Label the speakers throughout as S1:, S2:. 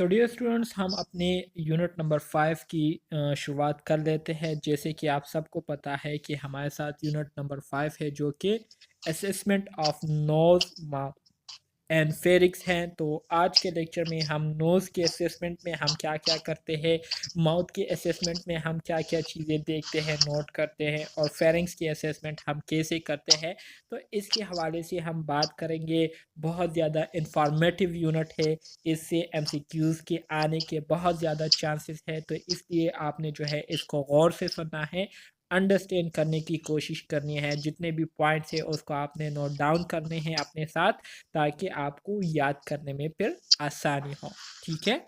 S1: तो dear students, हम अपने यूनिट नंबर 5 की शुरुआत कर लेते हैं। जैसे कि आप सबको पता है कि हमारे साथ यूनिट नंबर 5 है जो कि असेसमेंट ऑफ नोज एंड फेरिक्स हैं। तो आज के लेक्चर में हम नोज़ के असेसमेंट में हम क्या क्या करते हैं, माउथ के असेसमेंट में हम क्या क्या चीज़ें देखते हैं, नोट करते हैं, और फेरिंग्स की असेसमेंट हम कैसे करते हैं, तो इसके हवाले से हम बात करेंगे। बहुत ज़्यादा इंफॉर्मेटिव यूनिट है, इससे एमसीक्यूज़ के आने के बहुत ज़्यादा चांसेस है। तो इसलिए आपने जो है इसको गौर से सुनना है, अंडरस्टैंड करने की कोशिश करनी है। जितने भी पॉइंट्स है उसको आपने नोट डाउन करने हैं अपने साथ, ताकि आपको याद करने में फिर आसानी हो। ठीक है,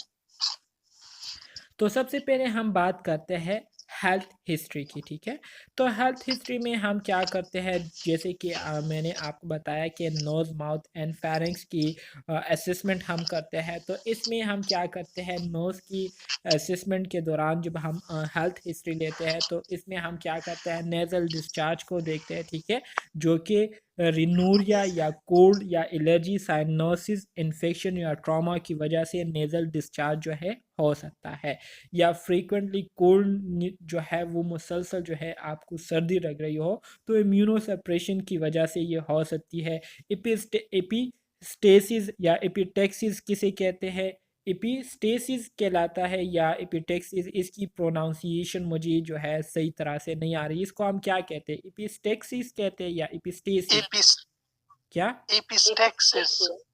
S1: तो सबसे पहले हम बात करते हैं हेल्थ हिस्ट्री की। ठीक है, तो हेल्थ हिस्ट्री में हम क्या करते हैं, जैसे कि मैंने आपको बताया कि नोज़ माउथ एंड फेरिंग्स की असेसमेंट हम करते हैं। तो इसमें हम क्या करते हैं, नोज़ की असेसमेंट के दौरान जब हम हेल्थ हिस्ट्री लेते हैं तो इसमें हम क्या करते हैं, नेज़ल डिस्चार्ज को देखते हैं। ठीक है, जो कि रिनूरिया या कोल्ड या एलर्जी, साइनोसिस, इन्फेक्शन या ट्रॉमा की वजह से नेज़ल डिस्चार्ज जो है हो सकता है, या फ्रीक्वेंटली कोल्ड जो है वो मुसलसल जो है आपको सर्दी लग रही हो, तो इम्यूनो सप्रेशन की वजह से ये हो सकती है। एपिस्टेसिस या एपिटेक्सिस किसे कहते हैं, एपिस्टेसिस कहलाता है या एपिटेक्सिस, इसकी प्रोनाउंसिएशन मुझे जो है सही तरह से नहीं आ रही। इसको हम क्या कहते हैं, एपिस्टेक्सिस कहते हैं या एपिस्टेसिस? क्या?
S2: एपिस्टेक्सिस।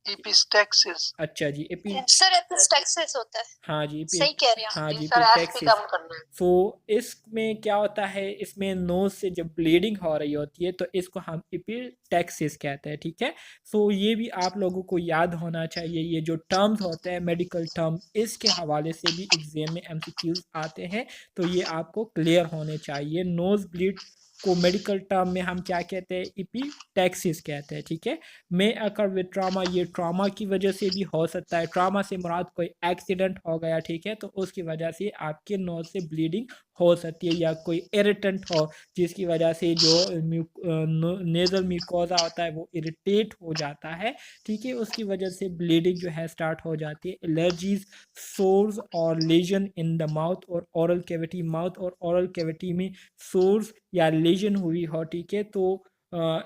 S2: एपिस्टेक्सिस।
S1: अच्छा जी,
S2: सर एपिस्टेक्सिस होता है।
S1: हाँ जी,
S2: सही कह रहे हैं
S1: हाँ
S2: आप।
S1: जी,
S2: सर एस पे
S1: एपिटेक्सिस।
S2: कम करना है।
S1: सो इसमें क्या होता है, इसमें नोज से जब ब्लीडिंग हो रही होती है तो इसको हम एपिटेक्सिस कहते हैं। ठीक है, सो ये भी आप लोगों को याद होना चाहिए। ये जो टर्म्स होते हैं मेडिकल टर्म, इसके हवाले से भी एग्जाम में एमसीक्यूज आते हैं, तो ये आपको क्लियर होने चाहिए। नोज ब्लीड को मेडिकल टर्म में हम क्या कहते हैं, एपिटेक्सिस कहते हैं। ठीक है, में अकर विद ट्रामा, ये ट्रामा की वजह से भी हो सकता है। ट्रामा से मुराद कोई एक्सीडेंट हो गया, ठीक है, तो उसकी वजह से आपके नोज से ब्लीडिंग हो सकती है, या कोई इरिटेंट हो जिसकी वजह से जो नेजल म्यूकोजा होता है वो इरिटेट हो जाता है। ठीक है, उसकी वजह से ब्लीडिंग जो है स्टार्ट हो जाती है। एलर्जीज, सोर्स और लेजन इन द माउथ और ओरल कैविटी, माउथ और ओरल कैविटी में सोर्स या लेजन हुई हो, ठीक है, तो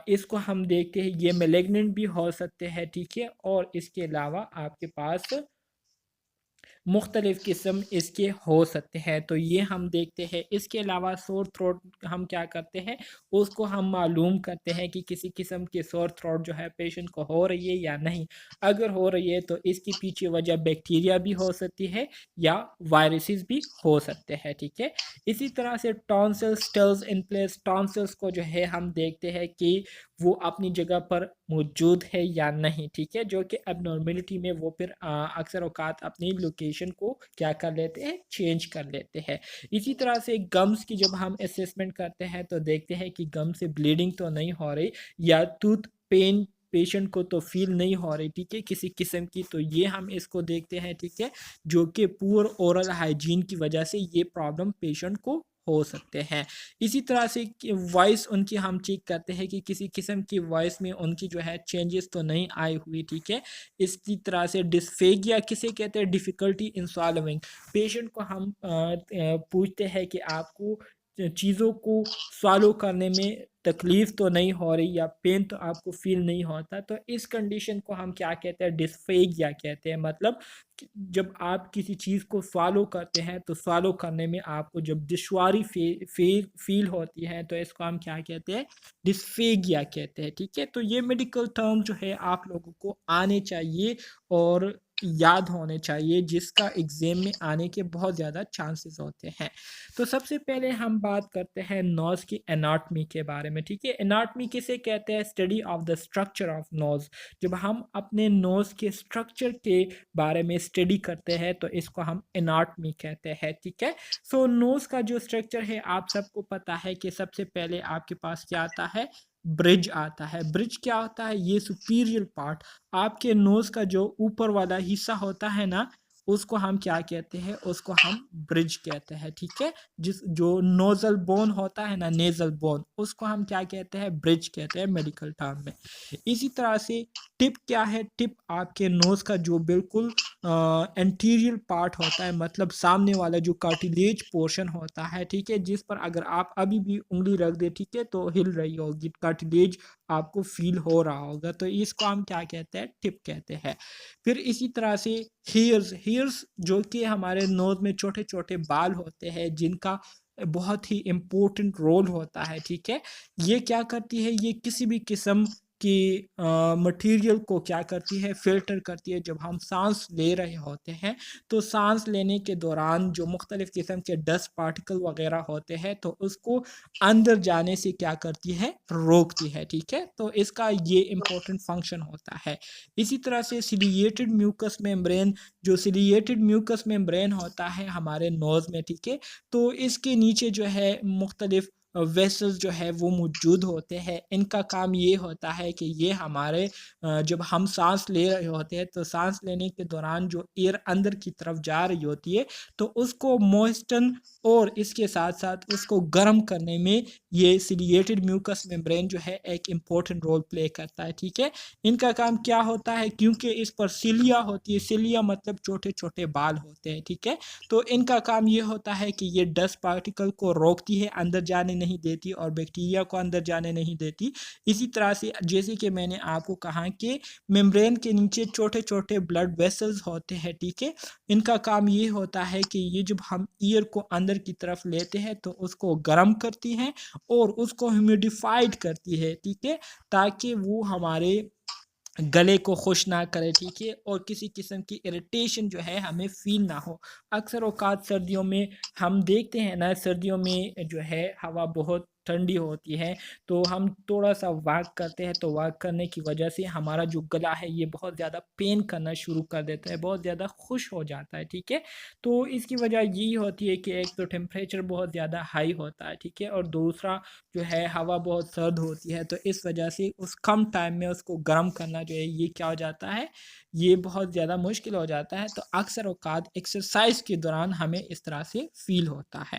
S1: इसको हम देखते हैं। ये मेलेग्नेंट भी हो सकते हैं। ठीक है, और इसके अलावा आपके पास मुख्तलिफ़ किस्म इसके हो सकते हैं, तो ये हम देखते हैं। इसके अलावा सोर थ्रोट हम क्या करते हैं, उसको हम मालूम करते हैं कि किसी किस्म के सोर थ्रोट जो है पेशेंट को हो रही है या नहीं। अगर हो रही है तो इसके पीछे वजह बैक्टीरिया भी हो सकती है या वायरसेस भी हो सकते हैं। ठीक है, इसी तरह से tonsils, stills in place, tonsils को जो है हम देखते हैं कि वो अपनी जगह पर मौजूद है या नहीं। ठीक है, जो कि एबनॉर्मेलिटी में वो फिर अक्सर औकात अपनी लोकेशन को क्या कर लेते हैं, चेंज कर लेते हैं। इसी तरह से गम्स की जब हम असेसमेंट करते हैं तो देखते हैं कि गम से ब्लीडिंग तो नहीं हो रही, या टूथ पेन पेशेंट को तो फील नहीं हो रही, ठीक है, किसी किस्म की, तो ये हम इसको देखते हैं। ठीक है, जो कि पुअर ओरल हाइजीन की वजह से ये प्रॉब्लम पेशेंट को हो सकते हैं। इसी तरह से वॉइस उनकी हम चेक करते हैं कि किसी किस्म की वॉइस में उनकी जो है चेंजेस तो नहीं आई हुई। ठीक है, इसी तरह से डिस्फेगिया किसे कहते हैं, डिफ़िकल्टी इन swallowing, पेशेंट को हम पूछते हैं कि आपको चीज़ों को स्वालो करने में तकलीफ़ तो नहीं हो रही, या पेन तो आपको फील नहीं होता, तो इस कंडीशन को हम क्या कहते हैं, डिस्फेगिया कहते हैं। मतलब जब आप किसी चीज़ को स्वालो करते हैं तो स्वालो करने में आपको जब दुश्वारी फील होती है, तो इसको हम क्या कहते हैं, डिस्फेगिया कहते हैं। ठीक है, तो ये मेडिकल टर्म जो है आप लोगों को आने चाहिए और याद होने चाहिए, जिसका एग्जाम में आने के बहुत ज़्यादा चांसेस होते हैं। तो सबसे पहले हम बात करते हैं नोज़ की एनाटमी के बारे में। ठीक है, एनाटमी किसे कहते हैं, study of the structure of nose. जब हम अपने नोज़ के स्ट्रक्चर के बारे में स्टडी करते हैं तो इसको हम एनाटमी कहते हैं। ठीक है, सो नोज़ का जो स्ट्रक्चर है आप सबको पता है कि सबसे पहले आपके पास क्या आता है, ब्रिज आता है। ब्रिज क्या होता है, ये सुपीरियर पार्ट, आपके नोज़ का जो ऊपर वाला हिस्सा होता है ना, उसको हम क्या कहते हैं, उसको हम ब्रिज कहते हैं। ठीक है, जिस जो नोजल बोन होता है ना, नेजल बोन, उसको हम क्या कहते हैं, ब्रिज कहते हैं मेडिकल टर्म में। इसी तरह से टिप क्या है, टिप आपके नोज का जो बिल्कुल एंटीरियर पार्ट होता है, मतलब सामने वाला जो कार्टिलेज पोर्शन होता है, ठीक है, जिस पर अगर आप अभी भी उंगली रख दे, ठीक है, तो हिल रही होगी, कार्टिलेज आपको फील हो रहा होगा, तो इसको हम क्या कहते हैं, टिप कहते हैं। फिर इसी तरह से हेयर्स जो कि हमारे नोज में छोटे छोटे बाल होते हैं, जिनका बहुत ही इम्पोर्टेंट रोल होता है, ठीक है। ये क्या करती है, ये किसी भी किस्म की मटेरियल को क्या करती है, फ़िल्टर करती है। जब हम सांस ले रहे होते हैं, तो सांस लेने के दौरान जो मुख्तलिफ़ किस्म के डस्ट पार्टिकल वगैरह होते हैं, तो उसको अंदर जाने से क्या करती है, रोकती है, ठीक है। तो इसका ये इम्पोर्टेंट फंक्शन होता है। इसी तरह से सिलिएटेड म्यूकस मेम्ब्रेन, जो सिलिएटेड म्यूकस मेम्ब्रेन होता है हमारे नोज़ में, ठीक है, तो इसके नीचे जो है मुख्तलिफ वेसल्स जो है वो मौजूद होते हैं। इनका काम ये होता है कि ये हमारे जब हम सांस ले रहे होते हैं, तो सांस लेने के दौरान जो एयर अंदर की तरफ जा रही होती है, तो उसको मॉइस्टन और इसके साथ साथ उसको गर्म करने में ये सिलिएटेड म्यूकस मेम्ब्रेन जो है एक इम्पोर्टेंट रोल प्ले करता है, ठीक है। इनका काम क्या होता है, क्योंकि इस पर सिलिया होती है, सिलिया मतलब छोटे छोटे बाल होते हैं, ठीक है। तो इनका काम ये होता है कि ये डस्ट पार्टिकल को रोकती है, अंदर जाने नहीं देती और बैक्टीरिया को अंदर जाने नहीं देती। इसी तरह से जैसे कि मैंने आपको कहा कि मेम्ब्रेन के नीचे छोटे छोटे ब्लड वेसल्स होते हैं, ठीक है। इनका काम ये होता है कि ये जब हम ईयर को अंदर की तरफ लेते हैं, तो उसको गर्म करती हैं और उसको ह्यूमिडिफाइड करती है, ठीक है, ताकि वो हमारे गले को खुश ना करे, ठीक है, और किसी किस्म की इरिटेशन जो है हमें फ़ील ना हो। अक्सर औक़ात सर्दियों में हम देखते हैं ना, सर्दियों में जो है हवा बहुत ठंडी होती है, तो हम थोड़ा-सा वॉक करते हैं, तो वॉक करने की वजह से हमारा जो गला है ये बहुत ज़्यादा पेन करना शुरू कर देता है, बहुत ज़्यादा खुश हो जाता है, ठीक है। तो इसकी वजह यही होती है कि एक तो टेम्परेचर बहुत ज़्यादा हाई होता है, ठीक है, और दूसरा जो है हवा बहुत सर्द होती है, तो इस वजह से उस कम टाइम में उसको गर्म करना जो है ये क्या हो जाता है, ये बहुत ज़्यादा मुश्किल हो जाता है। तो अक्सर औक़ात एक्सरसाइज के दौरान हमें इस तरह से फ़ील होता है।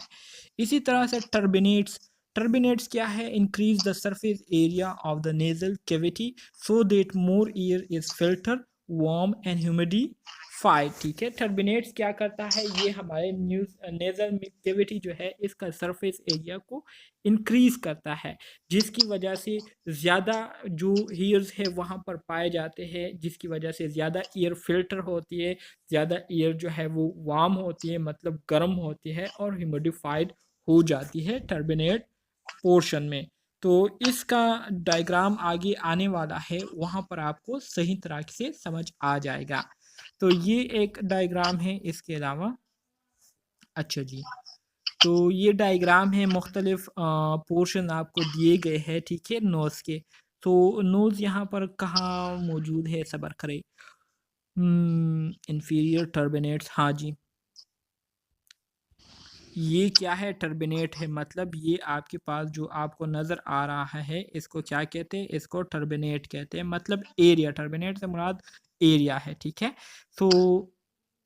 S1: इसी तरह से टर्बिनेट्स क्या है, increase the surface area of the nasal cavity so that more air is filter warm and humidified, ठीक है। टर्बिनेट्स क्या करता है, ये हमारे नेज़ल कैविटी जो है इसका सरफेस एरिया को इंक्रीज़ करता है, जिसकी वजह से ज़्यादा जो हेयर्स है वहाँ पर पाए जाते हैं, जिसकी वजह से ज़्यादा एयर फ़िल्टर होती है, ज़्यादा एयर जो है वो वार्म होती है, मतलब गर्म होती है और ह्यूमिडिफाइड हो जाती है टर्बिनेट पोर्शन में। तो इसका डायग्राम आगे आने वाला है, वहाँ पर आपको सही तरह से समझ आ जाएगा। तो ये एक डायग्राम है, इसके अलावा अच्छा जी, तो ये डायग्राम है, मुख्तलिफ पोर्शन आपको दिए गए हैं, ठीक है, नोज़ के। तो नोज़ यहाँ पर कहाँ मौजूद है, सब्र करें। इंफीरियर टर्बिनेट्स, हाँ जी, ये क्या है, टर्बिनेट है, मतलब ये आपके पास जो आपको नज़र आ रहा है, इसको क्या कहते हैं, इसको टर्बिनेट कहते हैं, मतलब एरिया, टर्बिनेट से मुराद एरिया है, ठीक है। तो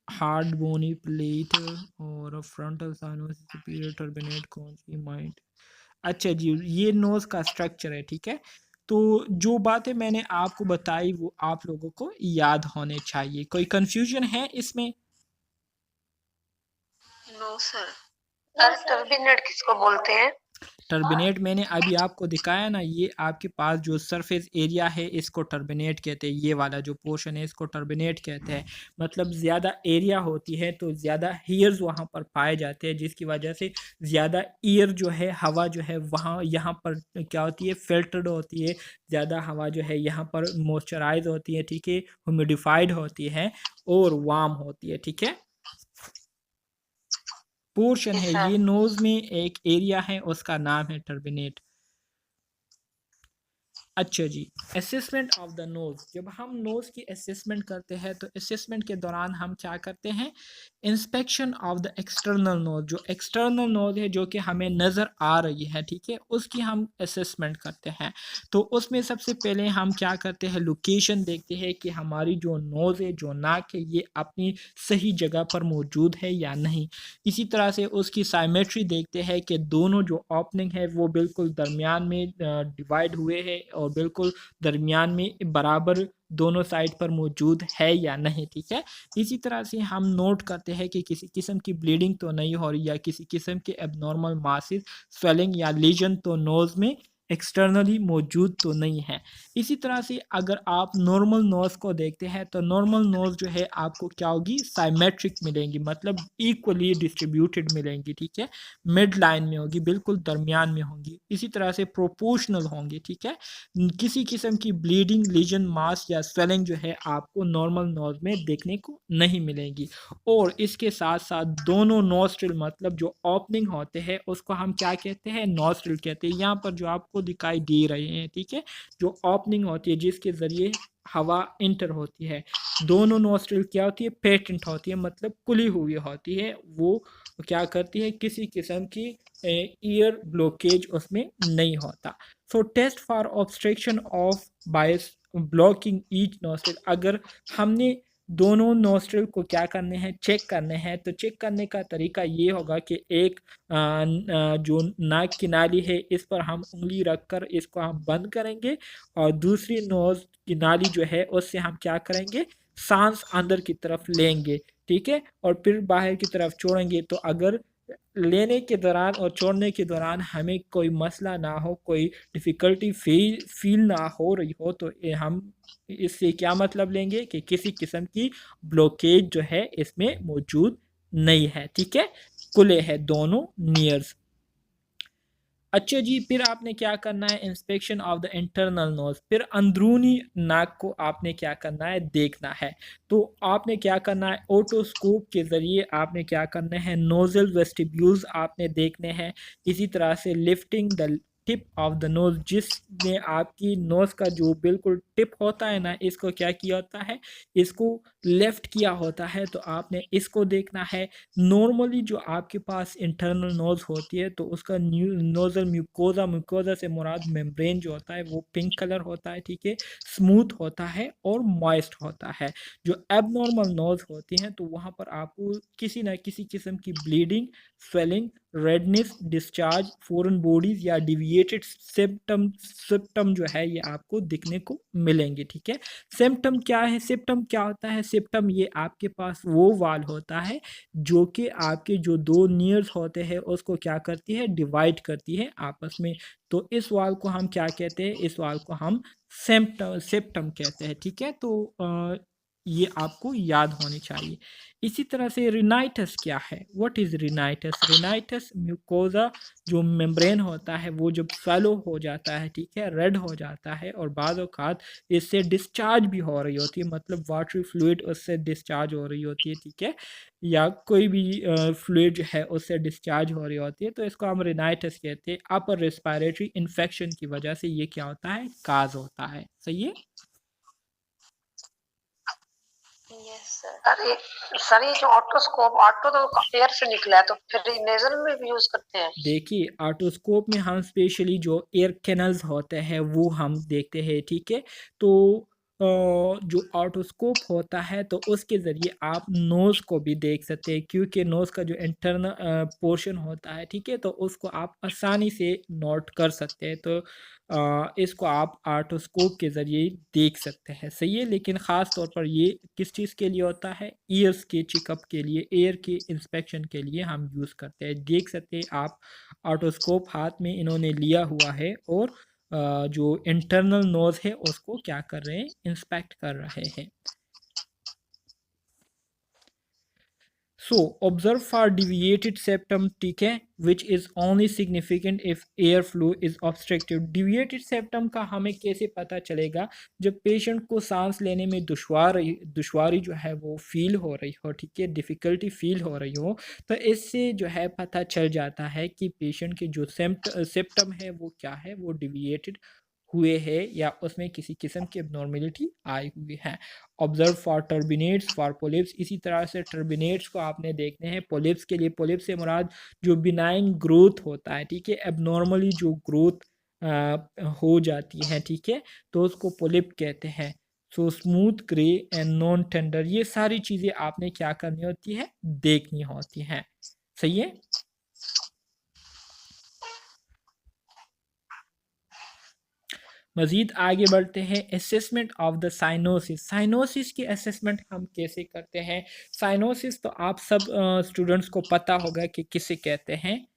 S1: हार्ड बोनी प्लेट और फ्रंटल साइनस सुपीरियर टर्बिनेट कौन सी माइंड, अच्छा जी, ये नोज़ का स्ट्रक्चर है, ठीक है। तो जो बातें मैंने आपको बताई वो आप लोगों को याद होने चाहिए। कोई कंफ्यूजन है इसमें?
S2: No sir. सर टर्बिनेट किसको बोलते हैं?
S1: टर्बिनेट मैंने अभी आपको दिखाया ना, ये आपके पास जो सरफेस एरिया है इसको टर्बिनेट कहते हैं, ये वाला जो पोर्शन है इसको टर्बिनेट कहते हैं। मतलब ज़्यादा एरिया होती है तो ज़्यादा हेयर्स वहाँ पर पाए जाते हैं, जिसकी वजह से ज़्यादा एयर जो है, हवा जो है वहाँ यहाँ पर क्या होती है, फिल्टर्ड होती है, ज़्यादा हवा जो है यहाँ पर मॉइस्चराइज होती है, ठीक है, ह्यूमिडिफाइड होती है और वार्म होती है, ठीक है। पोर्शन है ये, नोज़ में एक एरिया है, उसका नाम है टर्बिनेट। अच्छा जी, असेसमेंट ऑफ द नोज़, जब हम नोज़ की असेसमेंट करते हैं तो असेसमेंट के दौरान हम क्या करते हैं, inspection of the external nose, जो एक्सटर्नल नोज़ है जो कि हमें नज़र आ रही है, ठीक है, उसकी हम असेसमेंट करते हैं। तो उसमें सबसे पहले हम क्या करते हैं, लोकेशन देखते हैं कि हमारी जो नोज़ है, जो नाक है, ये अपनी सही जगह पर मौजूद है या नहीं। इसी तरह से उसकी साइमेट्री देखते हैं कि दोनों जो ओपनिंग है वो बिल्कुल दरमियान में डिवाइड हुए हैं और बिल्कुल दरमियान में बराबर दोनों साइड पर मौजूद है या नहीं, ठीक है। इसी तरह से हम नोट करते हैं कि किसी किस्म की ब्लीडिंग तो नहीं हो रही या किसी किस्म के एबनॉर्मल मासेस, स्वेलिंग या लीजन तो नोज में एक्सटर्नली मौजूद तो नहीं है। इसी तरह से अगर आप नॉर्मल नोज़ को देखते हैं तो नॉर्मल नोज़ जो है आपको क्या होगी, साइमेट्रिक मिलेंगी, मतलब इक्वली डिस्ट्रीब्यूटेड मिलेंगी, ठीक है। मिड लाइन में होगी, बिल्कुल दरमियान में होंगी। इसी तरह से प्रोपोर्शनल होंगी, ठीक है। किसी किस्म की ब्लीडिंग, लीजन, मास या स्वेलिंग जो है आपको नॉर्मल नोज में देखने को नहीं मिलेगी। और इसके साथ साथ दोनों नोस्ट्रिल, मतलब जो ओपनिंग होते हैं उसको हम क्या कहते हैं, नोस्ट्रिल कहते हैं। यहाँ पर जो आपको दिखाई दे रहे हैं, ठीक है, जो ओपनिंग होती है जिसके ज़रिए हवा इंटर होती है, दोनों नोस्ट्रिल क्या होती है, पेटेंट होती है, मतलब खुली हुई होती है। वो क्या करती है, किसी किस्म की ईयर ब्लॉकेज उसमें नहीं होता। So test for obstruction of by blocking each nostril, अगर हमने दोनों नोस्ट्रिल को क्या करने हैं, चेक करने हैं, तो चेक करने का तरीका ये होगा कि एक जो नाक की नाली है इस पर हम उंगली रखकर इसको हम बंद करेंगे और दूसरी नोज की नाली जो है उससे हम क्या करेंगे, सांस अंदर की तरफ लेंगे, ठीक है, और फिर बाहर की तरफ छोड़ेंगे। तो अगर लेने के दौरान और छोड़ने के दौरान हमें कोई मसला ना हो, कोई डिफ़िकल्टी फील ना हो रही हो, तो हम इससे क्या मतलब लेंगे कि किसी किस्म की ब्लॉकेज जो है इसमें मौजूद नहीं है, ठीक है, खुले हैं दोनों नियर्स। अच्छा जी, फिर आपने क्या करना है, inspection of the internal nose, फिर अंदरूनी नाक को आपने क्या करना है, देखना है। तो आपने क्या करना है, ओटोस्कोप के ज़रिए आपने क्या करना है, नोजल वेस्टिब्यूल्स आपने देखने हैं। इसी तरह से lifting the tip of the nose, जिसमें आपकी नोज का जो बिल्कुल टिप होता है ना, इसको क्या किया होता है, इसको लेफ्ट किया होता है, तो आपने इसको देखना है। नॉर्मली जो आपके पास इंटरनल नोज होती है तो उसका नोजल म्यूकोजा, म्यूकोजा से मुराद मेम्ब्रेन जो होता है वो पिंक कलर होता है, ठीक है, स्मूथ होता है और मॉइस्ट होता है। जो एबनॉर्मल नोज होती हैं तो वहाँ पर आपको किसी न किसी किस्म की bleeding, swelling, redness, discharge, foreign bodies या डिविएटेड सिम्टम जो है ये आपको दिखने को मिलेंगे, ठीक है। सिम्टम क्या है, सिम्टम क्या होता है, सिम्टम ये आपके पास वो वाल होता है जो कि आपके जो दो नियर्स होते हैं उसको क्या करती है, डिवाइड करती है आपस में। तो इस वाल को हम क्या कहते हैं, इस वाल को हम सेप्टम कहते हैं, ठीक है। तो ये आपको याद होनी चाहिए। इसी तरह से रिनाइटस क्या है, what is rhinitis, rhinitis mucosa जो मेम्ब्रेन होता है वो जब स्वेलो हो जाता है, ठीक है, रेड हो जाता है और बाद औक़ात इससे डिस्चार्ज भी हो रही होती है, मतलब वाटरी फ्लूइड उससे डिस्चार्ज हो रही होती है, ठीक है, या कोई भी फ्लूइड जो है उससे डिस्चार्ज हो रही होती है, तो इसको हम रिनाइटिस कहते हैं। अपर रेस्पिरेटरी इन्फेक्शन की वजह से ये क्या होता है, काज होता है, सही है।
S2: Yes sir. अरे सर, ये जो ऑटोस्कोप, ऑटो तो एयर से निकला है, तो फिर नेजल में भी यूज करते हैं?
S1: देखिए, ऑटोस्कोप में हम स्पेशली जो एयर कैनल्स होते हैं वो हम देखते हैं, ठीक है। तो जो ऑटोस्कोप होता है तो उसके ज़रिए आप नोज़ को भी देख सकते हैं, क्योंकि नोज़ का जो इंटरनल पोर्शन होता है, ठीक है, तो उसको आप आसानी से नोट कर सकते हैं। तो इसको आप ऑटोस्कोप के ज़रिए देख सकते हैं, सही है। लेकिन ख़ास तौर पर ये किस चीज़ के लिए होता है, ईयर्स के चेकअप के लिए, एयर के इंस्पेक्शन के लिए हम यूज़ करते हैं। देख सकते हैं आप, ऑटोस्कोप हाथ में इन्होंने लिया हुआ है और जो इंटरनल नोज है उसको क्या कर रहे हैं, इंस्पेक्ट कर रहे हैं। So observe for deviated septum, ठीक है, which is only significant if air flow is obstructed. Deviated septum का हमें कैसे पता चलेगा, जब पेशेंट को सांस लेने में दुश्वारी जो है वो फील हो रही हो, ठीक है, डिफ़िकल्टी फील हो रही हो, तो इससे जो है पता चल जाता है कि पेशेंट के जो सेप्टम है वो क्या है, वो डिविएटेड हुए हैं या उसमें किसी किस्म की एबनॉर्मेलिटी आई हुई है। ऑब्जर्व फॉर टर्बिनेट्स फॉर पोलिप्स, इसी तरह से टर्बिनेट्स को आपने देखने हैं। पोलिप्स के लिए, पोलिप्स से मुराद जो बिनाइन ग्रोथ होता है, ठीक है, एबनॉर्मली जो ग्रोथ हो जाती है, ठीक है, तो उसको पोलिप कहते हैं। So smooth, grey and non tender, ये सारी चीज़ें आपने क्या करनी होती है, देखनी होती हैं, सही है। मज़ीद आगे बढ़ते हैं, assessment of the cyanosis. Cyanosis की असेसमेंट हम कैसे करते हैं? साइनोसिस तो आप सब स्टूडेंट्स को पता होगा कि किसे कहते हैं।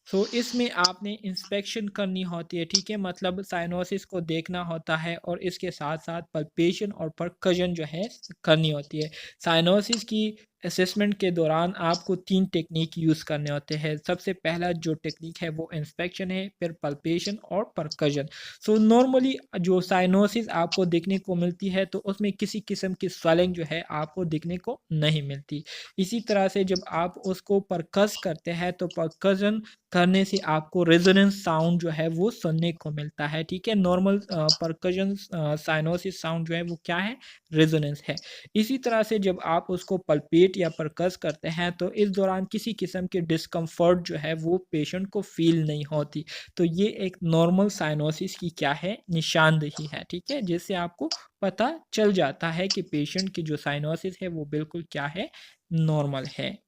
S1: सो इसमें आपने इंस्पेक्शन करनी होती है, ठीक है, मतलब साइनोसिस को देखना होता है और इसके साथ साथ पल्पेशन और परकशन जो है करनी होती है। साइनोसिस की असेसमेंट के दौरान आपको 3 टेक्निक यूज़ करने होते हैं। सबसे पहला जो टेक्निक है वो इंस्पेक्शन है, फिर पल्पेशन और परकशन। सो नॉर्मली जो साइनोसिस आपको देखने को मिलती है तो उसमें किसी किस्म की स्वेलिंग जो है आपको देखने को नहीं मिलती। इसी तरह से जब आप उसको परकस करते हैं तो परकशन करने से आपको रेजोनेंस साउंड जो है वो सुनने को मिलता है, ठीक है। नॉर्मल परकशन साइनोसिस साउंड जो है वो क्या है? रेजोनेंस है। इसी तरह से जब आप उसको पल्पेट या परकस करते हैं तो इस दौरान किसी किस्म के डिस्कम्फर्ट जो है वो पेशेंट को फील नहीं होती। तो ये एक नॉर्मल साइनोसिस की क्या है? निशानदेही है, ठीक है, जिससे आपको पता चल जाता है कि पेशेंट की जो साइनोसिस है वो बिल्कुल क्या है? नॉर्मल है।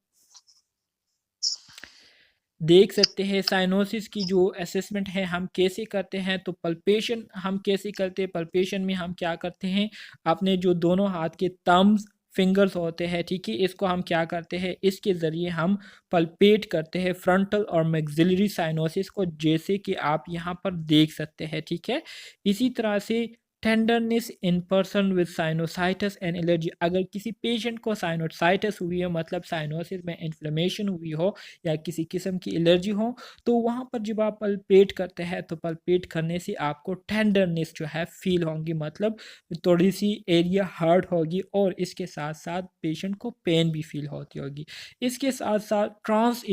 S1: देख सकते हैं साइनोसिस की जो असेसमेंट है हम कैसे करते हैं। तो पल्पेशन हम कैसे करते हैं? पल्पेशन में हम क्या करते हैं, अपने जो दोनों हाथ के थंब्स फिंगर्स होते हैं, ठीक है, इसको हम क्या करते हैं, इसके ज़रिए हम पल्पेट करते हैं फ्रंटल और मैक्सिलरी साइनोसिस को, जैसे कि आप यहाँ पर देख सकते हैं, ठीक है। इसी तरह से tenderness in person with sinusitis and allergy. अगर किसी पेशेंट को साइनोसाइटिस हुई है, मतलब साइनोसिस में इन्फ्लेमेशन हुई हो या किसी किस्म की एलर्जी हो, तो वहाँ पर जब आप पल्पेट करते हैं तो पल्पेट करने से आपको टेंडरनेस जो है फील होगी, मतलब थोड़ी सी एरिया हार्ड होगी और इसके साथ साथ पेशेंट को पेन भी फील होती होगी। इसके साथ साथ ट्रांस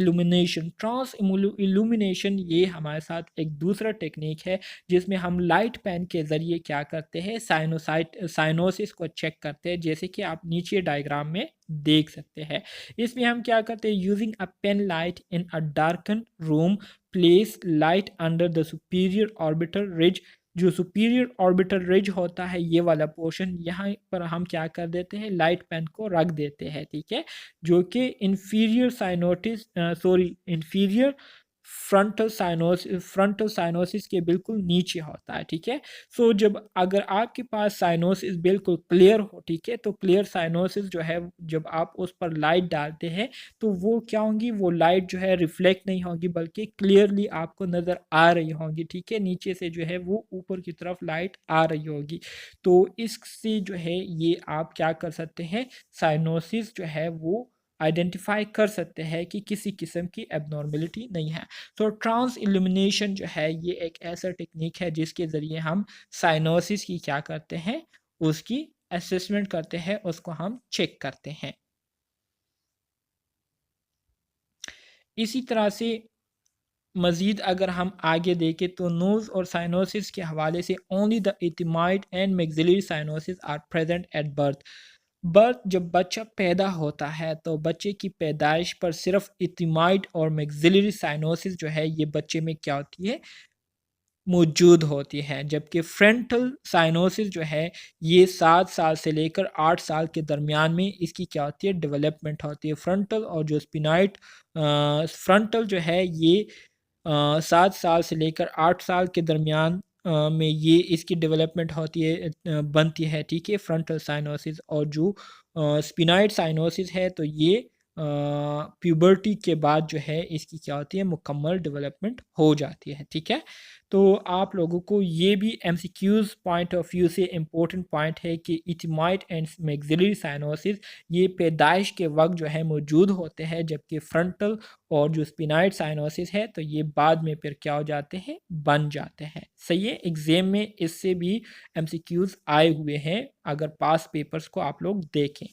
S1: इल्यूमिनेशन ये हमारे साथ एक दूसरा टेक्निक है जिसमें हम लाइट पेन के ज़रिए क्या करते हैं, साइनोसिस को चेक करते हैं, जैसे कि आप नीचे डायग्राम में देख सकते हैं। इसमें हम क्या करते हैं, using a pen light in a darken room, place light under the superior orbital ridge. जो सुपीरियर ऑर्बिटल रिज होता है ये वाला पोर्शन, यहाँ पर हम क्या कर देते हैं, लाइट पेन को रख देते हैं, ठीक है, जो कि इंफीरियर फ्रंटल साइनोसिस के बिल्कुल नीचे होता है, ठीक है। सो जब अगर आपके पास साइनोसिस बिल्कुल क्लियर हो, ठीक है, तो क्लियर साइनोसिस जो है जब आप उस पर लाइट डालते हैं तो वो क्या होंगी, वो लाइट जो है रिफ्लेक्ट नहीं होगी बल्कि क्लियरली आपको नज़र आ रही होंगी, ठीक है, नीचे से जो है वो ऊपर की तरफ लाइट आ रही होगी। तो इससे जो है ये आप क्या कर सकते हैं, साइनोसिस जो है वो आइडेंटिफाई कर सकते हैं कि किसी किस्म की एबनॉर्मेलिटी नहीं है। तो ट्रांस इल्यूमिनेशन जो है ये एक ऐसा टेक्निक है जिसके ज़रिए हम साइनोसिस की क्या करते हैं, उसकी असेसमेंट करते हैं, उसको हम चेक करते हैं। इसी तरह से मज़ीद अगर हम आगे देखें तो नोज़ और साइनोसिस के हवाले से only the ethmoid and maxillary sinuses are present at birth. जब बच्चा पैदा होता है तो बच्चे की पैदाइश पर सिर्फ इथिमाइड और मैक्सिलरी साइनोसिस जो है ये बच्चे में क्या होती है, मौजूद होती हैं, जबकि फ्रंटल साइनोसिस जो है ये 7 साल से लेकर 8 साल के दरमियान में इसकी क्या होती है, डेवलपमेंट होती है। फ्रंटल और जो स्पिनाइट फ्रंटल जो है ये 7 साल से लेकर 8 साल के दरमियान में ये इसकी डेवलपमेंट होती है, बनती है, ठीक है, फ्रंटल साइनोसिस। और जो स्पिनाइट साइनोसिस है तो ये प्यूबर्टी के बाद जो है इसकी क्या होती है, मुकम्मल डेवलपमेंट हो जाती है, ठीक है। तो आप लोगों को ये भी एमसीक्यूज़ पॉइंट ऑफ व्यू से इम्पोर्टेंट पॉइंट है कि इथिमाइड एंड मैक्सिलरी साइनोसिस ये पैदाइश के वक्त जो है मौजूद होते हैं, जबकि फ्रंटल और जो स्पिनाइड साइनोसिस है तो ये बाद में फिर क्या हो जाते हैं, बन जाते हैं। सही है, एग्जाम में इससे भी एमसीक्यूज़ आए हुए हैं अगर पास पेपर्स को आप लोग देखें।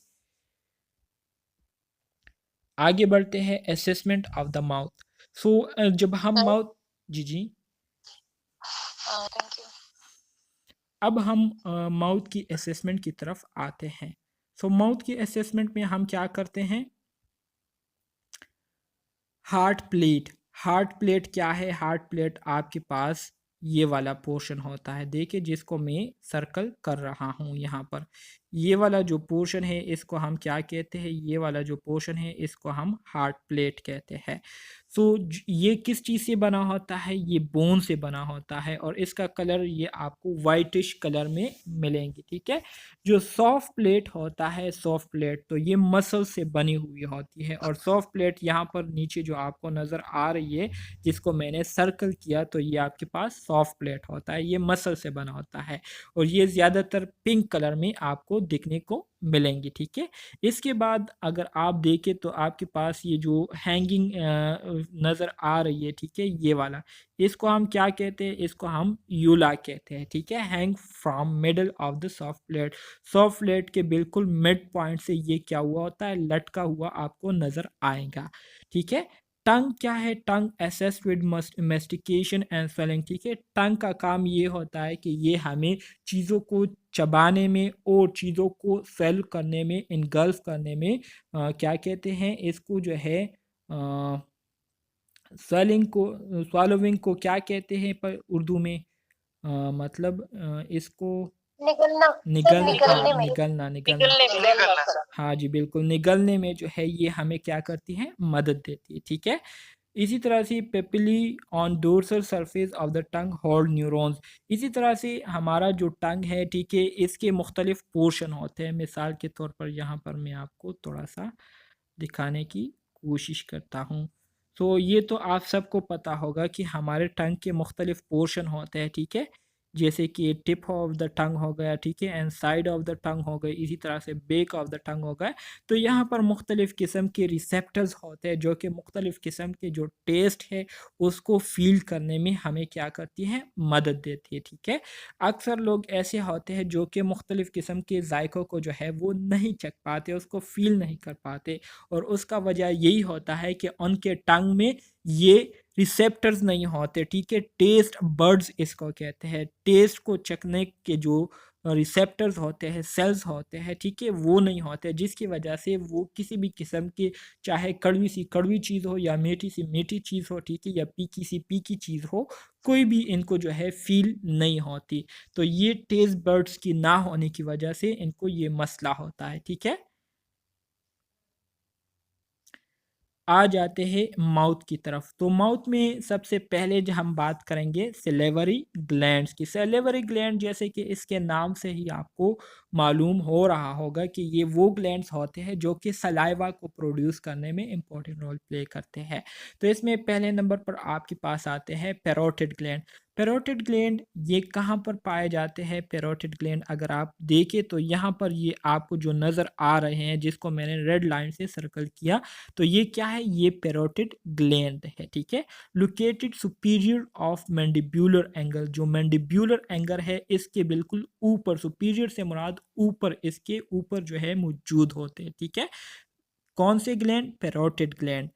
S1: आगे बढ़ते हैं, assessment of the mouth. So जब हम माउथ, जी जी,
S2: थैंक यू।
S1: अब हम माउथ की असेसमेंट की तरफ आते हैं। सो माउथ की असेसमेंट में हम क्या करते हैं, हार्ट प्लेट। हार्ट प्लेट क्या है, हार्ट प्लेट आपके पास ये वाला पोर्शन होता है, देखिए जिसको मैं सर्कल कर रहा हूँ यहाँ पर, ये वाला जो पोर्शन है इसको हम क्या कहते हैं, ये वाला जो पोर्शन है इसको हम हार्ट प्लेट कहते हैं। सो ये किस चीज़ से बना होता है, ये बोन से बना होता है और इसका कलर ये आपको वाइटिश कलर में मिलेंगे, ठीक है। जो सॉफ्ट प्लेट होता है, सॉफ्ट प्लेट तो ये मसल से बनी हुई होती है और सॉफ्ट प्लेट यहाँ पर नीचे जो आपको नज़र आ रही है, जिसको मैंने सर्कल किया, तो ये आपके पास सॉफ्ट प्लेट होता है, ये मसल से बना होता है और ये ज़्यादातर पिंक कलर में आपको दिखने को मिलेंगी, ठीक है। इसके बाद अगर आप देखें तो आपके पास ये जो हैंगिंग नज़र आ रही है, ठीक है, ये वाला, इसको हम क्या कहते हैं, इसको हम यूला कहते हैं, ठीक है। Hang from middle of the soft plate, soft plate के बिल्कुल मिड पॉइंट से ये क्या हुआ होता है, लटका हुआ आपको नज़र आएगा, ठीक है। टंग क्या है, tongue assist with mastication and swallowing, ठीक है। टंग का काम ये होता है कि ये हमें चीज़ों को चबाने में और चीज़ों को स्वेल करने में, इनगल्फ करने में क्या कहते हैं इसको जो है स्वेलिंग को, स्वालोविंग को क्या कहते हैं पर उर्दू में, मतलब इसको
S2: निगलना
S1: निगल
S2: निगलने
S1: हाँ,
S2: में
S1: निगलना निगलना
S2: निगलना सर।
S1: हाँ जी, बिल्कुल, निगलने में जो है ये हमें क्या करती है, मदद देती है, ठीक है। इसी तरह से papillae on dorsal surface of the tongue hold neurons, इसी तरह से हमारा जो टंग है, ठीक है, इसके मुख्तलिफ पोर्शन होते हैं। मिसाल के तौर पर यहाँ पर मैं आपको थोड़ा सा दिखाने की कोशिश करता हूँ। तो ये तो आप सबको पता होगा कि हमारे टंग के मुख्तलिफ पोर्शन होते हैं, ठीक है। जैसे कि टिप ऑफ द टंग हो गया, ठीक है, and side of the tongue हो गई, इसी तरह से बेक ऑफ द टंग हो गया। तो यहाँ पर मुख्तलिफ़ किस्म के रिसेप्टर्स होते हैं जो कि मुख्तलिफ़ किस्म के जो टेस्ट है उसको फ़ील करने में हमें क्या करती है, मदद देती है, ठीक है। अक्सर लोग ऐसे होते हैं जो कि मुख्तलिफ़ किस्म के जायकों को जो है वो नहीं चख पाते, उसको फ़ील नहीं कर पाते और उसका वजह यही होता है कि उनके टंग में ये रिसेप्टर्स नहीं होते, ठीक है। टेस्ट बर्ड्स इसको कहते हैं, टेस्ट को चखने के जो रिसेप्टर्स होते हैं, सेल्स होते हैं, ठीक है, वो नहीं होते, जिसकी वजह से वो किसी भी किस्म की, चाहे कड़वी सी कड़वी चीज़ हो या मीठी सी मीठी चीज़ हो, ठीक है, या पीकी सी पीकी चीज़ हो, कोई भी इनको जो है फ़ील नहीं होती। तो ये टेस्ट बर्ड्स की ना होने की वजह से इनको ये मसला होता है, ठीक है। आ जाते हैं माउथ की तरफ। तो माउथ में सबसे पहले जो हम बात करेंगे सेलेवरी ग्लैंड्स की। सेलेवरी ग्लैंड जैसे कि इसके नाम से ही आपको मालूम हो रहा होगा कि ये वो ग्लैंड्स होते हैं जो कि सलाइवा को प्रोड्यूस करने में इम्पोर्टेंट रोल प्ले करते हैं। तो इसमें पहले नंबर पर आपके पास आते हैं पैरोटिड ग्लैंड। पैरोटिड ग्लैंड ये कहाँ पर पाए जाते हैं, पैरोटिड ग्लैंड अगर आप देखें तो यहाँ पर ये आपको जो नज़र आ रहे हैं, जिसको मैंने रेड लाइन से सर्कल किया, तो ये क्या है, ये पैरोटिड ग्लैंड है, ठीक है। Located superior of mandibular angle, जो मैंडिब्यूलर एंगल है इसके बिल्कुल ऊपर, सुपीरियर से मुराद ऊपर, इसके ऊपर जो है मौजूद होते हैं, ठीक है। कौन से ग्लैंड, पैरोटिड ग्लैंड।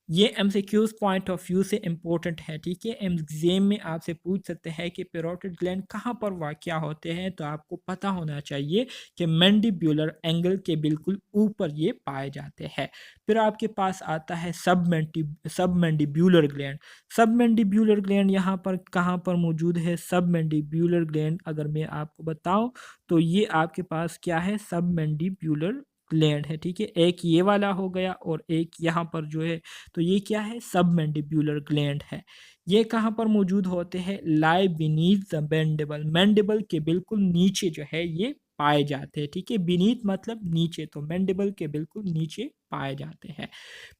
S1: ये एमसीक्यूज पॉइंट ऑफ व्यू से इंपॉर्टेंट है, ठीक है। एग्जाम में आपसे पूछ सकते हैं कि पैरोटिड ग्लैंड कहाँ पर वाक़या होते हैं, तो आपको पता होना चाहिए कि मैंडिब्यूलर एंगल के बिल्कुल ऊपर ये पाए जाते हैं। फिर आपके पास आता है सबमैंडिब्यूलर ग्लैंड। सबमैंडिब्यूलर ग्लैंड यहाँ पर कहाँ पर मौजूद है, सबमैंडिब्यूलर ग्लैंड अगर मैं आपको बताऊँ तो ये आपके पास क्या है, सबमैंडिब्यूलर ग्लैंड है, ठीक है। एक ये वाला हो गया और एक यहाँ पर जो है, तो ये क्या है, सबमैंडिब्यूलर ग्लैंड है। ये कहाँ पर मौजूद होते हैं, लाई बीनीथ द मैंडिबल, मैंडिबल के बिल्कुल नीचे जो है ये पाए जाते हैं, ठीक है। बीनीथ मतलब नीचे, तो मैंडिबल के बिल्कुल नीचे पाए जाते हैं।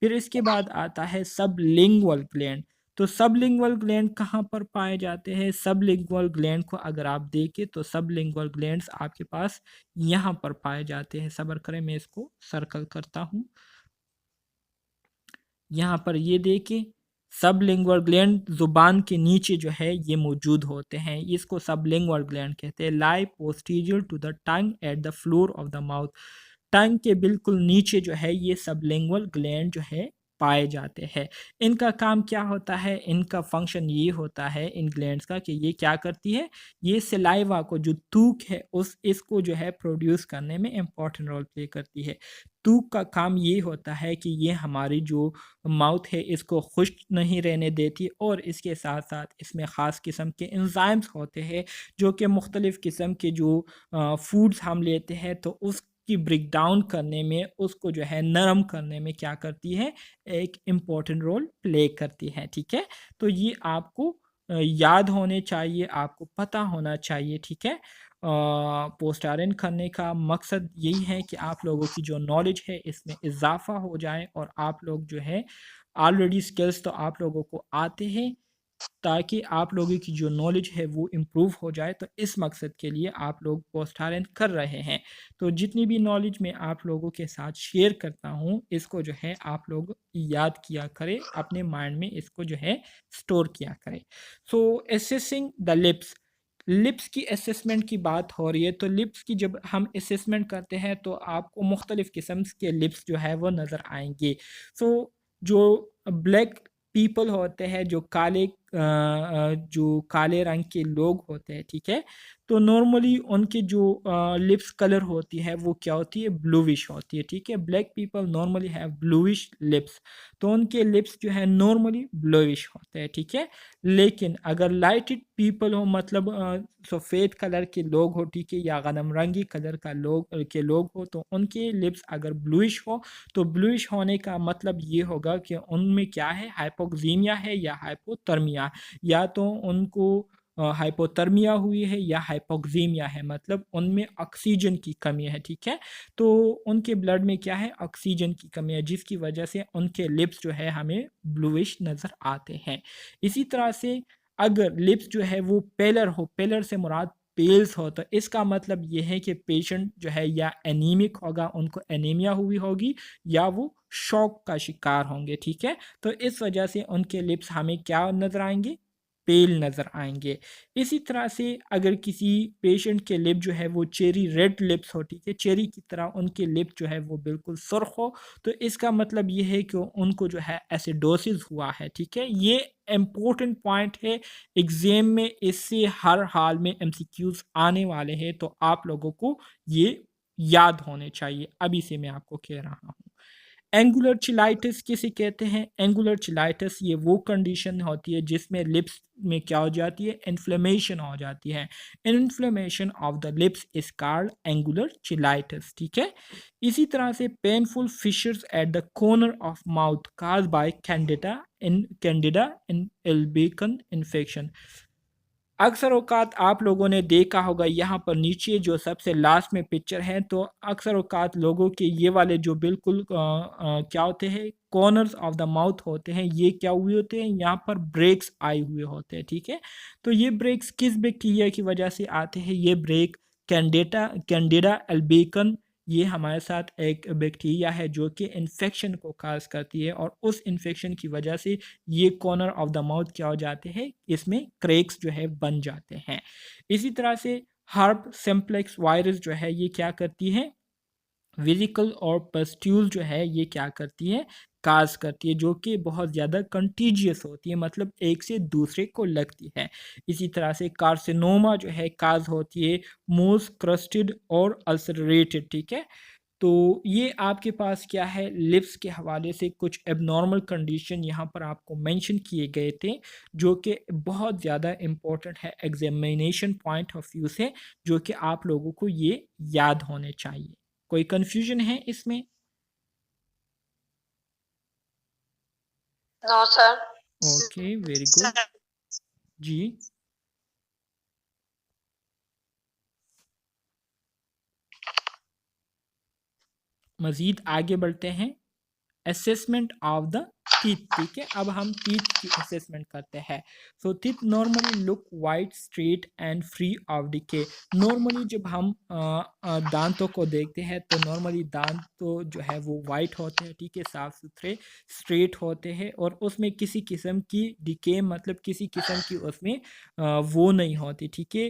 S1: फिर इसके बाद आता है सबलिंगुअल ग्लैंड। तो सबलिंगुअल ग्लैंड कहाँ पर पाए जाते हैं, सबलिंगुअल ग्लैंड को अगर आप देखें तो सबलिंगुअल ग्लैंड्स आपके पास यहाँ पर पाए जाते हैं। सब्र करें, मैं इसको सर्कल करता हूँ। यहाँ पर ये देखिए, सबलिंगुअल ग्लैंड जुबान के नीचे जो है ये मौजूद होते हैं, इसको सबलिंगुअल ग्लैंड कहते हैं। Lie posterior to the tongue at the floor of the mouth, tongue के बिल्कुल नीचे जो है ये सबलिंगुअल ग्लैंड जो है पाए जाते हैं। इनका काम क्या होता है, इनका फंक्शन ये होता है इन ग्लैंड्स का कि ये क्या करती है, ये सलाइवा को, जो थूक है उस इसको जो है प्रोड्यूस करने में इम्पॉर्टेंट रोल प्ले करती है। थूक का काम ये होता है कि ये हमारी जो माउथ है इसको खुश्क नहीं रहने देती और इसके साथ साथ इसमें ख़ास किस्म के एंजाइम्स होते हैं जो कि मुख्तलिफ़ किस्म के जो फूड्स हम लेते हैं तो उस की ब्रेक डाउन करने में, उसको जो है नरम करने में क्या करती है, एक इम्पोर्टेंट रोल प्ले करती है, ठीक है। तो ये आपको याद होने चाहिए, आपको पता होना चाहिए, ठीक है। पोस्ट आर एन करने का मकसद यही है कि आप लोगों की जो नॉलेज है इसमें इजाफा हो जाए, और आप लोग जो है ऑलरेडी स्किल्स तो आप लोगों को आते हैं, ताकि आप लोगों की जो नॉलेज है वो इम्प्रूव हो जाए। तो इस मकसद के लिए आप लोग पोस्ट आर एन कर रहे हैं। तो जितनी भी नॉलेज मैं आप लोगों के साथ शेयर करता हूँ, इसको जो है आप लोग याद किया करें, अपने माइंड में इसको जो है स्टोर किया करें। सो एसेसिंग द लिप्स, लिप्स की असेसमेंट की बात हो रही है। तो लिप्स की जब हम असेसमेंट करते हैं तो आपको मुख्तलिफ़ किस्म के लिप्स जो है वो नज़र आएंगे। सो जो ब्लैक पीपल होते हैं, जो काले रंग के लोग होते हैं, ठीक है। तो नॉर्मली उनके जो लिप्स कलर होती है वो क्या होती है, ब्लूइश होती है, ठीक है। Black people normally have bluish lips, तो उनके लिप्स जो है नॉर्मली ब्लूइश होते हैं, ठीक है। लेकिन अगर लाइटेड पीपल हो, मतलब सफ़ेद कलर के लोग हो, ठीक है, या गनम रंगी कलर का लोग हो, तो उनके लिप्स अगर ब्लूइश हो, तो ब्लूइश होने का मतलब ये होगा कि उनमें क्या है, हाइपोक्सीमिया है या हाइपोथर्मिया, या तो उनको हाइपोथर्मिया हुई है या हाइपोक्सीमिया है, मतलब उनमें ऑक्सीजन की कमी है, ठीक है। तो उनके ब्लड में क्या है, ऑक्सीजन की कमी है, जिसकी वजह से उनके लिप्स जो है हमें ब्लूइश नज़र आते हैं। इसी तरह से अगर लिप्स जो है वो पेलर हो, पेलर से मुराद पेल्स हो, तो इसका मतलब ये है कि पेशेंट जो है या एनीमिक होगा, उनको एनीमिया हुई होगी, या वो शॉक का शिकार होंगे, ठीक है। तो इस वजह से उनके लिप्स हमें क्या नज़र आएंगे, पेल नज़र आएंगे। इसी तरह से अगर किसी पेशेंट के लिप जो है वो चेरी रेड लिप्स हो, ठीक है, चेरी की तरह उनके लिप जो है वो बिल्कुल सुर्ख हो, तो इसका मतलब ये है कि उनको जो है एसिडोसिस हुआ है, ठीक है। ये इम्पोर्टेंट पॉइंट है, एग्ज़ाम में इससे हर हाल में एमसीक्यूज़ आने वाले हैं, तो आप लोगों को ये याद होने चाहिए। अभी से मैं आपको कह रहा हूँ। एंगुलर चिलाइटिस किसे कहते हैं, एंगुलर चिलाइटिस ये वो कंडीशन होती है जिसमें लिप्स में क्या हो जाती है, इन्फ्लेमेशन हो जाती है। Inflammation of the lips is called angular cheilitis, ठीक है। इसी तरह से painful fissures at the corner of mouth cause by candida in albicans infection. अक्सर औकात आप लोगों ने देखा होगा, यहाँ पर नीचे जो सबसे लास्ट में पिक्चर है, तो अक्सर औकात लोगों के ये वाले जो बिल्कुल क्या होते हैं, कॉर्नर्स ऑफ द माउथ होते हैं, ये क्या हुए होते हैं, यहाँ पर ब्रेक्स आए हुए होते हैं, ठीक है। तो ये ब्रेक्स किस बैक्टीरिया की वजह से आते हैं, ये ब्रेक कैंडिडा एल्बिकन, ये हमारे साथ एक बैक्टीरिया है जो कि इन्फेक्शन को काज करती है, और उस इन्फेक्शन की वजह से ये कॉर्नर ऑफ द माउथ क्या हो जाते हैं, इसमें क्रैक्स जो है बन जाते हैं। इसी तरह से हर्प सिम्प्लेक्स वायरस जो है ये क्या करती है, वेजिकल और पस्ट्यूल जो है ये क्या करती है, काज करती है, जो कि बहुत ज़्यादा कंटीजियस होती है, मतलब एक से दूसरे को लगती है। इसी तरह से कार्सिनोमा जो है काज होती है मोस क्रस्टेड और अल्सरेटेड, ठीक है। तो ये आपके पास क्या है, लिप्स के हवाले से कुछ एबनॉर्मल कंडीशन यहाँ पर आपको मेंशन किए गए थे, जो कि बहुत ज़्यादा इम्पोर्टेंट है, एग्जामिनेशन पॉइंट ऑफ व्यू से, जो कि आप लोगों को ये याद होने चाहिए। कोई कंफ्यूजन है इसमें?
S2: No sir.
S1: Okay, very good जी। मज़ीद आगे बढ़ते हैं। असेसमेंट ऑफ द टीथ, ठीक है। अब हम टीथ की असेसमेंट करते हैं। So teeth normally look white, straight and free of decay. Normally जब हम दांतों को देखते हैं तो नॉर्मली दांत तो जो है वो वाइट होते हैं, ठीक है, साफ सुथरे स्ट्रेट होते हैं, और उसमें किसी किस्म की डिके, मतलब किसी किस्म की उसमें वो नहीं होती, ठीक है।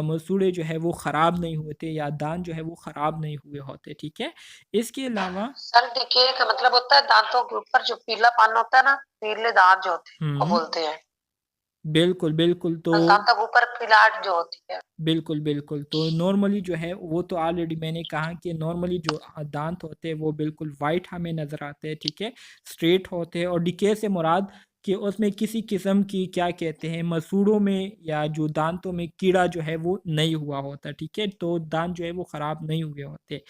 S1: मसूड़े जो है वो ख़राब नहीं होते, या दांत जो है वो ख़राब नहीं हुए होते, ठीक है। इसके अलावा
S2: सर डिके का मतलब होता है दांतों के ऊपर जो पीलापन होता है ना, पीले दांत जो होते हैं वो बोलते हैं।
S1: बिल्कुल बिल्कुल। तो
S2: दांतों के ऊपर पीलाट जो होती है।
S1: बिल्कुल बिल्कुल। तो नॉर्मली जो है वो तो ऑलरेडी मैंने कहा कि नॉर्मली जो दांत होते हैं वो बिल्कुल वाइट हमें नज़र आते हैं, ठीक है, स्ट्रेट होते हैं। और डिके से मुराद कि उसमें किसी किस्म की क्या कहते हैं मसूड़ों में या जो दांतों में कीड़ा जो है वो नहीं हुआ होता, ठीक है, तो दांत जो है वो ख़राब नहीं हुए होते।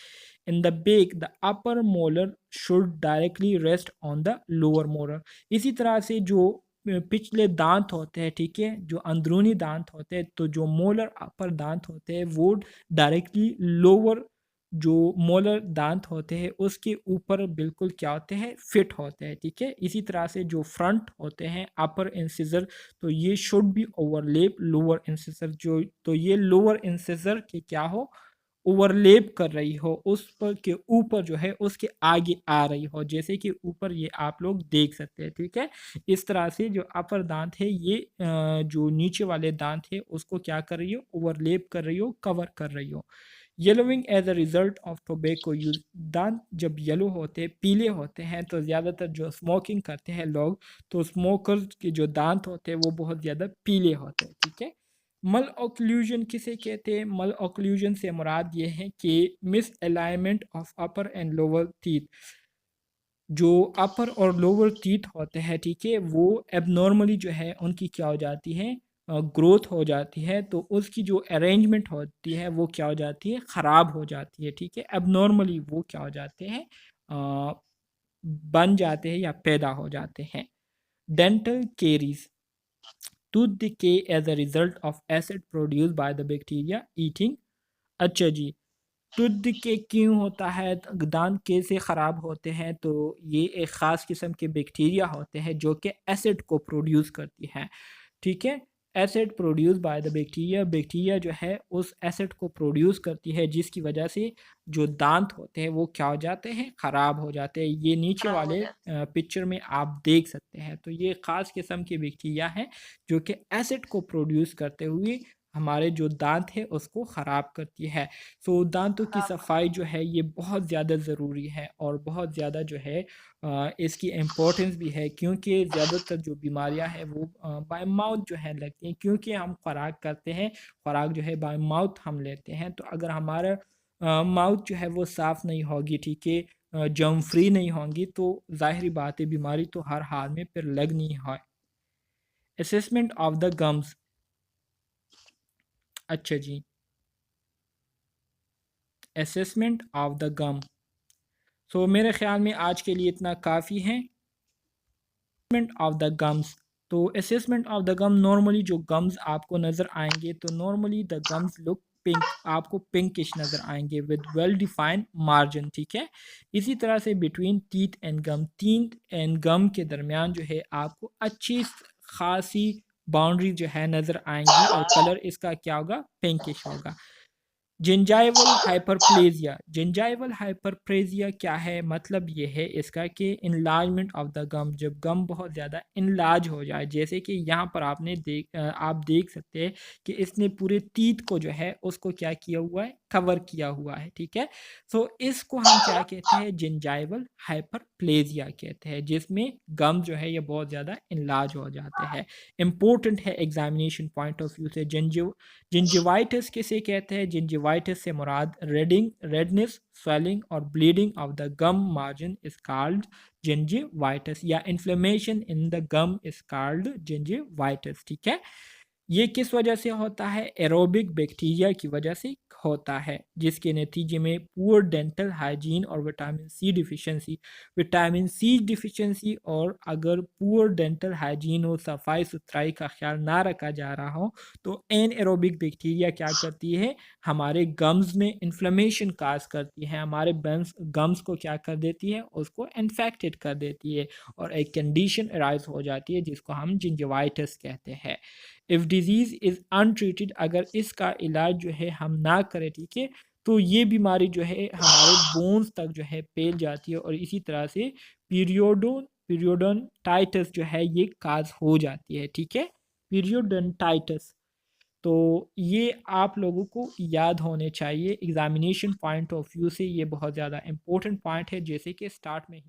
S1: In the back the upper molar should directly rest on the lower molar. इसी तरह से जो पिछले दांत होते हैं, ठीक है, जो अंदरूनी दांत होते हैं, तो जो मोलर अपर दांत होते हैं वो डायरेक्टली लोअर जो मोलर दांत होते हैं उसके ऊपर बिल्कुल क्या होते हैं, फिट होते हैं, ठीक है। इसी तरह से जो फ्रंट होते हैं अपर इंसिजर, तो ये should be overlap lower incisor, जो तो ये लोअर इंसिजर के क्या हो, ओवरलेप कर रही हो, उस पर के ऊपर जो है उसके आगे आ रही हो, जैसे कि ऊपर ये आप लोग देख सकते हैं, ठीक है। इस तरह से जो अपर दांत है ये जो नीचे वाले दांत है उसको क्या कर रही हो, ओवरलेप कर रही हो, कवर कर रही हो। Yellowing as a result of tobacco use, दांत जब येलो होते हैं, पीले होते हैं, तो ज़्यादातर जो स्मोकिंग करते हैं लोग, तो स्मोकर्स के जो दांत होते हैं वो बहुत ज़्यादा पीले होते हैं, ठीक है। मल ऑक्लूजन किसे कहते हैं, मल ऑक्लूजन से मुराद ये है कि miss alignment of upper and lower teeth, जो अपर और लोअर टीथ होते हैं, ठीक है, वो एबनॉर्मली जो है उनकी क्या हो जाती है, ग्रोथ हो जाती है, तो उसकी जो अरेंजमेंट होती है वो क्या हो जाती है, ख़राब हो जाती है, ठीक है। एबनॉर्मली वो क्या हो जाते हैं, अ, बन जाते हैं या पैदा हो जाते हैं। Dental caries, tooth decay as a result of acid produce by the bacteria eating. अच्छा जी, टूथ डिके क्यों होता है, दांत कैसे ख़राब होते हैं, तो ये एक ख़ास किस्म के बैक्टीरिया होते हैं जो कि एसिड को प्रोड्यूस करती है, ठीक है। Acid produce by the bacteria, bacteria जो है उस एसिड को प्रोड्यूस करती है जिसकी वजह से जो दांत होते हैं वो क्या हो जाते हैं, ख़राब हो जाते हैं। ये नीचे
S2: खराब हो
S1: वाले
S2: जाते
S1: पिक्चर में आप देख सकते हैं, तो ये ख़ास किस्म की बैक्टीरिया है जो कि एसिड को प्रोड्यूस करते हुए हमारे जो दांत है उसको ख़राब करती है। सो दांतों की
S2: खराब कर
S1: सफाई जो है ये बहुत ज़्यादा ज़रूरी है और बहुत ज़्यादा जो है इसकी इम्पोर्टेंस भी है, क्योंकि ज़्यादातर जो बीमारियां हैं वो बाय माउथ जो है लगती हैं, क्योंकि हम खुराक करते हैं, खुराक जो है बाय माउथ हम लेते हैं, तो अगर हमारा माउथ जो है वो साफ़ नहीं होगी, ठीक है, जर्म फ्री नहीं होंगी, तो ज़ाहिरी बात है बीमारी तो हर हाल में फिर लगनी है। असेसमेंट ऑफ द गम्स, अच्छा जी, assessment of the gum, so मेरे ख्याल में आज के लिए इतना काफ़ी है। असेसमेंट ऑफ द गम्स, तो assessment of the gum, normally जो गम्स आपको नज़र आएंगे, तो normally the gums look pink, आपको पिंकिश नज़र आएंगे विद वेल डिफाइंड मार्जिन, ठीक है। इसी तरह से between teeth and gum, teeth and gum के दरमियान जो है आपको अच्छी खासी बाउंड्री जो है नज़र आएंगी और कलर इसका क्या होगा, पिंकिश होगा। जिंजाइवल हाइपरप्लेजिया, जिंजाइवल हाइपरप्लेजिया क्या है, मतलब ये है इसका कि इनलार्जमेंट ऑफ द गम, जब गम बहुत ज़्यादा इनलार्ज हो जाए, जैसे कि यहाँ पर आप देख सकते हैं कि इसने पूरे टीथ को जो है उसको क्या किया हुआ है, कवर किया हुआ है, ठीक है। सो इसको हम क्या कहते हैं, जिंजाइवल हाइपरप्लेजिया कहते हैं, जिसमें गम जो है ये बहुत ज़्यादा इनलार्ज हो जाते हैं। इम्पोर्टेंट है एग्जामिनेशन पॉइंट ऑफ व्यू से। जिंजिवाइटिस किसे कहते हैं, जिंजिवाइटिस से मुराद रेडनेस, स्वेलिंग और bleeding of the gum margin is called gingivitis, या inflammation in the gum is called gingivitis, ठीक है। ये किस वजह से होता है, एरोबिक बैक्टीरिया की वजह से होता है, जिसके नतीजे में पुअर डेंटल हाइजीन और vitamin C deficiency, vitamin C deficiency, और अगर पुअर डेंटल हाइजीन हो, सफाई सुथराई का ख्याल ना रखा जा रहा हो, तो एन एरोबिक बैक्टीरिया क्या करती है, हमारे गम्स में इन्फ्लेमेशन काज करती है, हमारे गम्स को क्या कर देती है, उसको इन्फेक्टेड कर देती है, और एक कंडीशन अराइज हो जाती है जिसको हम जिंजिवाइटिस कहते हैं। इफ़ डिजीज़ इज़ अनट्रीटेड, अगर इसका इलाज जो है हम ना करें, ठीक है, तो ये बीमारी जो है हमारे बोन्स तक जो है फैल जाती है, और इसी तरह से पीरियोडोंटाइटिस जो है ये काज हो जाती है, ठीक है, पीरियोडोंटाइटिस। तो ये आप लोगों को याद होने चाहिए, एग्जामिनेशन पॉइंट ऑफ व्यू से ये बहुत ज़्यादा इंपॉर्टेंट पॉइंट है, जैसे कि स्टार्ट में ही